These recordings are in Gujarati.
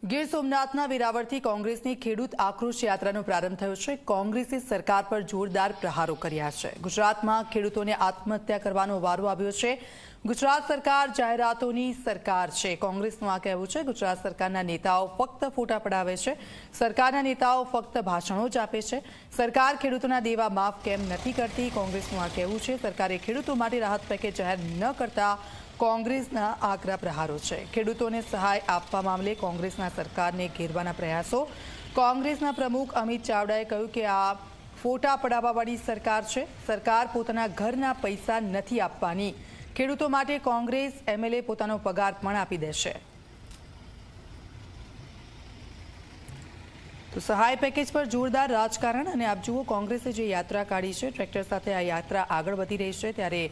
ગીર સોમનાથના વેરાવળથી કોંગ્રેસની ખેડૂત આક્રોશ યાત્રાનો પ્રારંભ થયો છે। કોંગ્રેસે સરકાર પર જોરદાર પ્રહારો કર્યા છે। ગુજરાતમાં ખેડૂતોને આત્મહત્યા કરવાનો વારો આવ્યો છે। ગુજરાત સરકાર જાહેરાતોની સરકાર છે। કોંગ્રેસનું આ કહેવું છે। ગુજરાત સરકારના નેતાઓ ફક્ત ફોટા પડાવે છે। સરકારના નેતાઓ ફક્ત ભાષણો જ આપે છે। સરકાર ખેડૂતોના દેવા માફ કેમ નથી કરતી? કોંગ્રેસનું આ કહેવું છે। સરકારે ખેડૂતો માટે રાહત પેકેજ જાહેર ન કરતા કોંગ્રેસના આકરા પ્રહારો છે। ખેડૂતોને સહાય આપવા મામલે કોંગ્રેસના સરકારને ઘેરવાના પ્રયાસો। કોંગ્રેસના પ્રમુખ અમિત ચાવડાએ કહ્યું કે આ ફોટા પડાવવાવાળી સરકાર છે। સરકાર પોતાના ઘરના પૈસા નથી આપવાની। ખેડૂતો માટે કોંગ્રેસ એમએલએ પોતાનો પગાર પણ આપી દેશે। તો સહાય પેકેજ પર જોરદાર રાજકારણ અને આપ જુઓ કોંગ્રેસે જે યાત્રા કાઢી છે, ટ્રેક્ટર સાથે આ યાત્રા આગળ વધી રહી છે, ત્યારે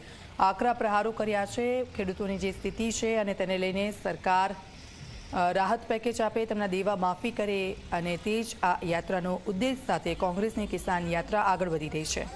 આકરા પ્રહારો કર્યા છે। ખેડૂતોની જે સ્થિતિ છે અને તેને લઈને સરકાર રાહત પેકેજ આપે, તેમના દેવા માફી કરે અને તે જ આ યાત્રાનો ઉદ્દેશ સાથે કોંગ્રેસની કિસાન યાત્રા આગળ વધી રહી છે।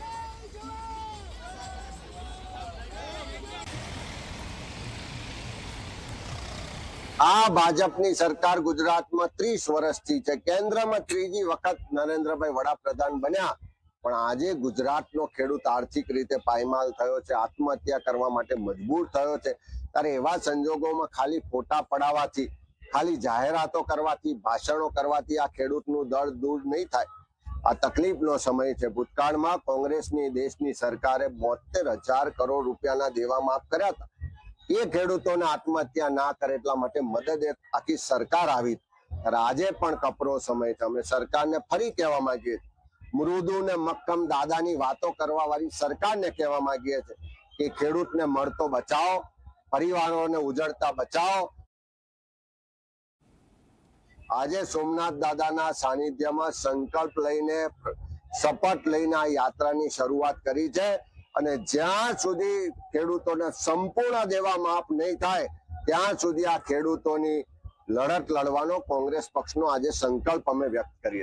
આ ભાજપની સરકાર ગુજરાતમાં 30 વર્ષથી છે। કેન્દ્રમાં ત્રીજી વખત નરેન્દ્રભાઈ વડાપ્રધાન બન્યા, પણ આજે ગુજરાતનો ખેડૂત આર્થિક રીતે પાયમાલ થયો છે, આત્મહત્યા કરવા માટે મજબૂર થયો છે। ત્યારે એવા સંજોગોમાં ખાલી ફોટા પડાવવાથી, ખાલી જાહેરાતો કરવાથી, ભાષણો કરવાથી આ ખેડૂતનું દર્દ દૂર નહીં થાય। આ તકલીફનો સમય છે। ભૂતકાળમાં કોંગ્રેસની દેશની સરકારે 72,000 કરોડ રૂપિયાના દેવા માફ કર્યા હતા। એ ખેડૂતોને આત્મહત્યા ના કરે એટલા માટે મદદ એક આખી સરકાર આવી। આજે પણ કપરો સમય છે। અમે સરકારને ફરી કહેવા માંગીએ છીએ, મૃદુ ને મક્કમ દાદાની વાતો કરવા વાળી સરકારને કહેવા માંગીએ છીએ કે ખેડૂતને મળતો બચાવો, પરિવારોને ઉજળતા બચાવો। આજે સોમનાથ દાદાના સાનિધ્યમાં સંકલ્પ લઈને, શપથ લઈને આ યાત્રાની શરૂઆત કરી છે અને જ્યાં સુધી ખેડૂતોને સંપૂર્ણ દેવા માફ નહીં થાય ત્યાં સુધી આ ખેડૂતોની લડત લડવાનો કોંગ્રેસ પક્ષનો આજે સંકલ્પ અમે વ્યક્ત કરીએ છીએ।